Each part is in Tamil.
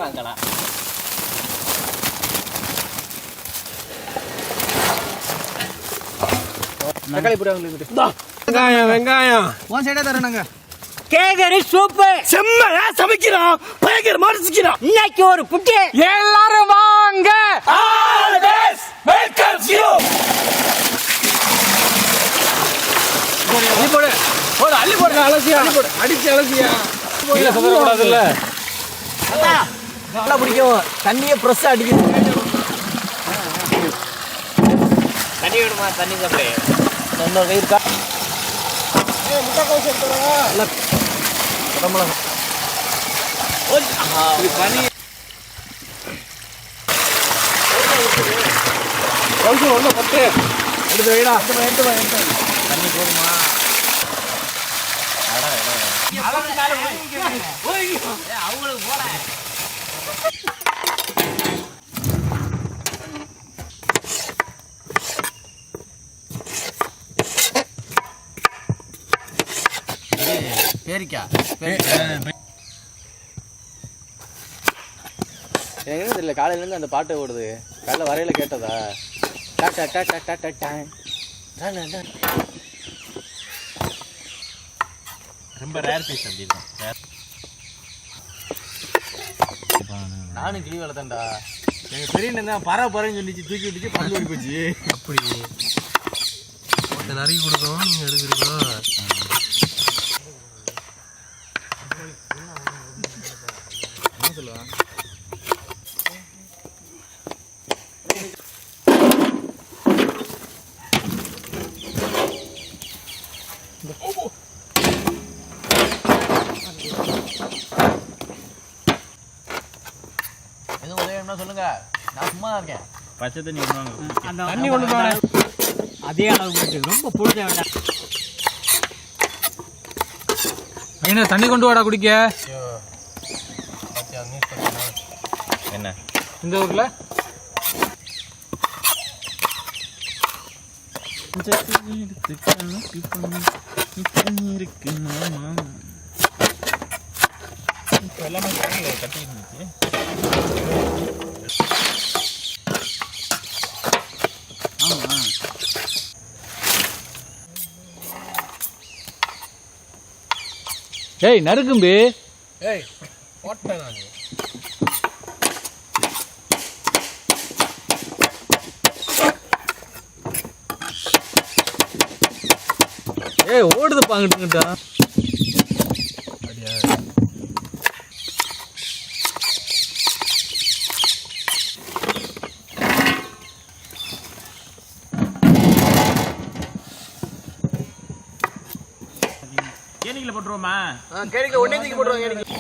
வாங்கலாம். தக்காளி போடு வெங்காயம் வெங்காயம் ஒன் சைடா தரணுங்க. கேகரி சூப்பு செம்மையா சமைக்கிறோம். பயங்கரமா ரசிக்கிறோம். இன்னைக்கு ஒரு புட்டி எல்லாரும் வாங்க. Always welcome you. அள்ளி போடு போடு அள்ளி போடு அலசியா அள்ளி போடு அடிச்சு அலசியா கீழ சதற கூடாது இல்ல. நல்லா பிடிக்கும். தண்ணியே பிரஸ் அடிக்குது. தண்ணி வேணுமா? தண்ணி சாப்பிடு. இன்னொரு கை இருக்கா? முட்டை கோஸ் எடுத்துறவா உடம்புல இது பனி கவுசு ஒண்ணு பட்டு எடுத்து வைடா. எடுத்து வா தண்ணி போடுமா? அட அட அளவு மேல ஓய் அவங்களுக்கு போற பேரிக்கா எனக்கு தெரியல. காலையிலேருந்து அந்த பாட்டு ஓடுது. காலையில் வரையில கேட்டதா? ரொம்ப ரேர் பீஸ் அப்படின்னா நானும் கிளி வளர்த்தேன்டா. எங்கள் பெரிய தான் பறவைன்னு சொல்லிச்சு. தூக்கி விட்டுச்சு பறந்து ஓடி போச்சு. அப்படி நிறைய கொடுக்கணும். நீங்கள் எடுக்கிறீங்களா? எதுவும் உதவினா சொல்லுங்க. நான் சும்மா தான் இருக்கேன். பச்சை தண்ணி தண்ணி ஒன்று அதே அளவுக்கு ரொம்ப புழுத வேண்டாம். என்ன தண்ணி கொண்டு வாடா குடிக்க. என்ன இந்த ஊர்ல எல்லாமே கட்டி இருந்துச்சு. ஆமா ஏய் நறுக்கும்பி. ஏய் போட்டேன் நான். ஏய் ஓடுது பாங்கிட்டுங்கடா. அப்படியே கேணிக்குள்ள போட்டுருவோமா? கேணிக்குள்ள ஒண்ணே தூக்கி போட்டுருவோம். கேணிக்குள்ள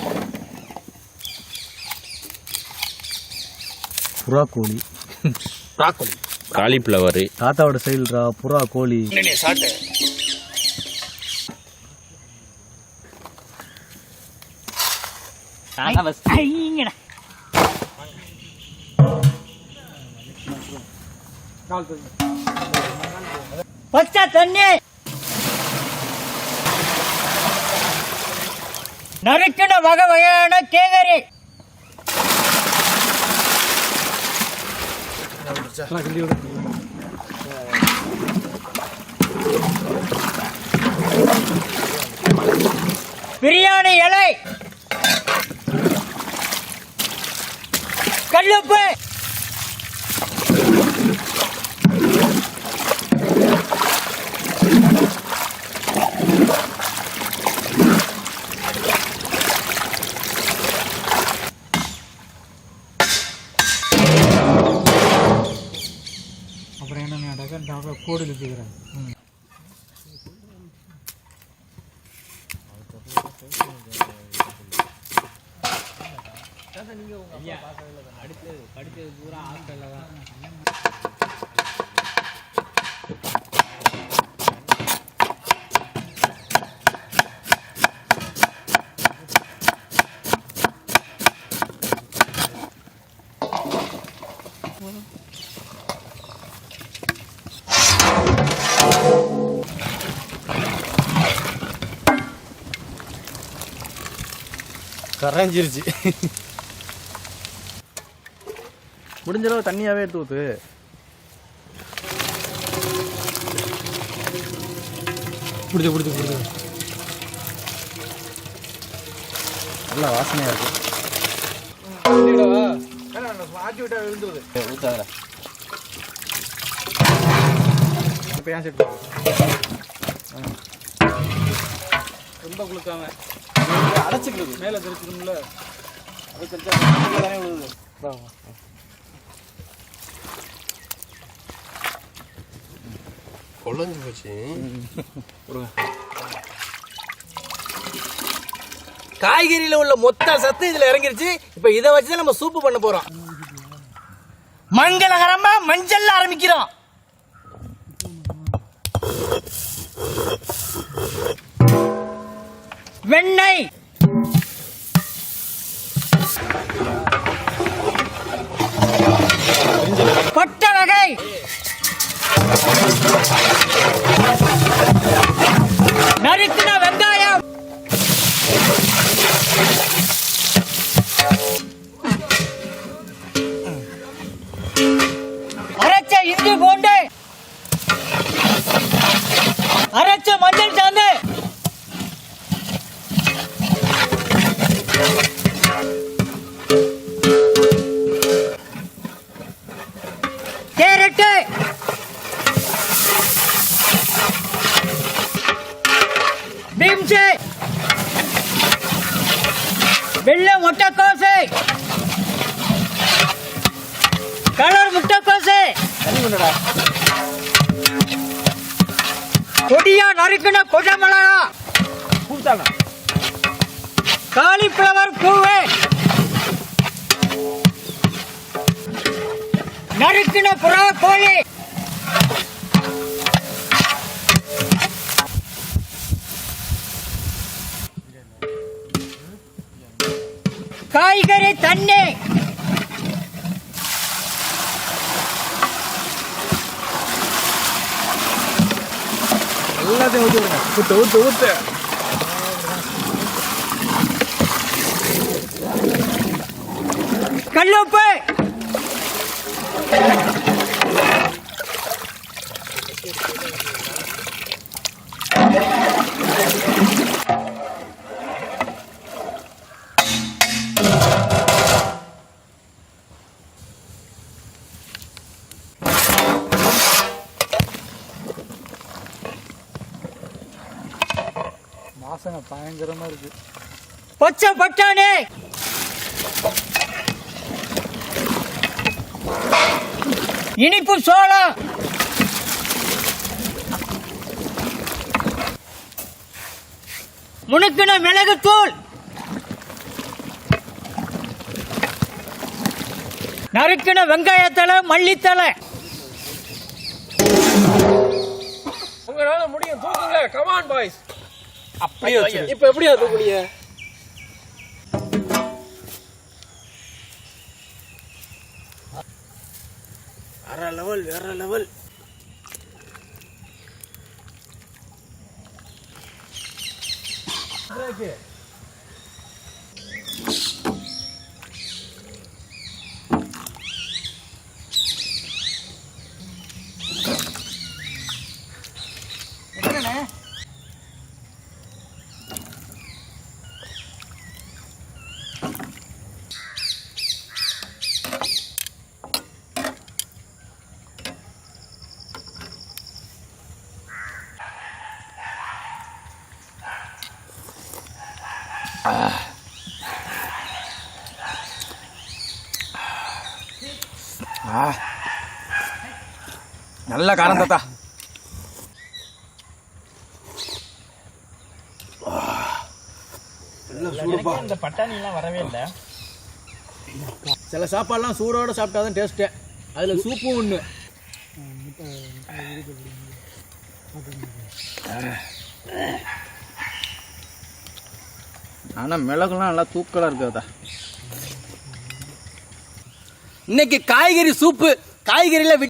புறா கோழி ப்ராக்கோலி காலிஃப்ளவர் தாத்தாவோட சைடுடா. புறா கோழி சாட்டு பச்சை தண்ணி நறுக்கின வகை வகையான கேகரி. பிரியாணி இலை கல்லுப்பு அப்புறம் என்ன கோடி வச்சுக்கிறேன். அடுத்து படித்தது பூரா ஹாஸ்டல்ல தான். கரைஞ்சிருச்சு. முடிஞ்ச அளவு தண்ணியாவே எடுத்து ஊத்து. புடிச்சு நல்லா வாசனையா இருக்கு. ஆட்டி விட்டா விழுந்துருது. ஊத்தாத. இப்ப ஏன் செட் ரொம்ப குளுக்காம அடைச்சிக்கிறது மேல தெரிச்சிடும்ல. அது தெரிச்சா தானே விழுது. கொள்ளஞ்சு போச்சு. காய்கறியில உள்ள மொத்த சத்து இதுல இறங்கிருச்சு. இப்ப இதை வச்சுதான் நம்ம சூப்பு பண்ண போறோம். மங்களகரமா மஞ்சள் ஆரம்பிக்கிறோம். வெண்ணெய், பட்டை வகை, நறுக்கின வெங்காயம், அரைச்ச இஞ்சி பூண்டு, அரைச்ச மஞ்சள் சாந்து, கேரட், பீன்ஸ், வெள்ளை முட்டைக்கோசு, கலர் முட்டைக்கோசு, கொடியா நறுக்கின கொடை மிளகா, காலிஃப்ளவர் பூவு, நறுக்கின புறா கோழி, காய்கறி தண்ணி, எல்லாத்தையும் ஊத்தி விடுங்க. ஊத்து கல்லுப்பு, வாசனை பயங்கரமா இருக்கு. பச்சை பட்டாணி, இனிப்பு சோளம், முணுக்கின மிளகுத்தூள், நறுக்கின வெங்காயத்தலை, மல்லித்தலை. உங்களால முடியும், தூக்குங்க. Come on boys. அப்படியே இப்ப எப்படியா தூக்குனீங்க? வேற லெவல், வேற லெவல். நல்ல காரம் தாத்தா. இந்த பட்டாணி எல்லாம் வரவே இல்லை. சில சாப்பாடுலாம் சூடோட சாப்பிட்டாதான் டேஸ்ட்டு. அதுல சூப்பும் ஒண்ணு. ஆனா மிளகுலாம் நல்லா தூக்கலா இருக்குதா. இன்னைக்கு காய்கறி சூப்பு. காய்கறியில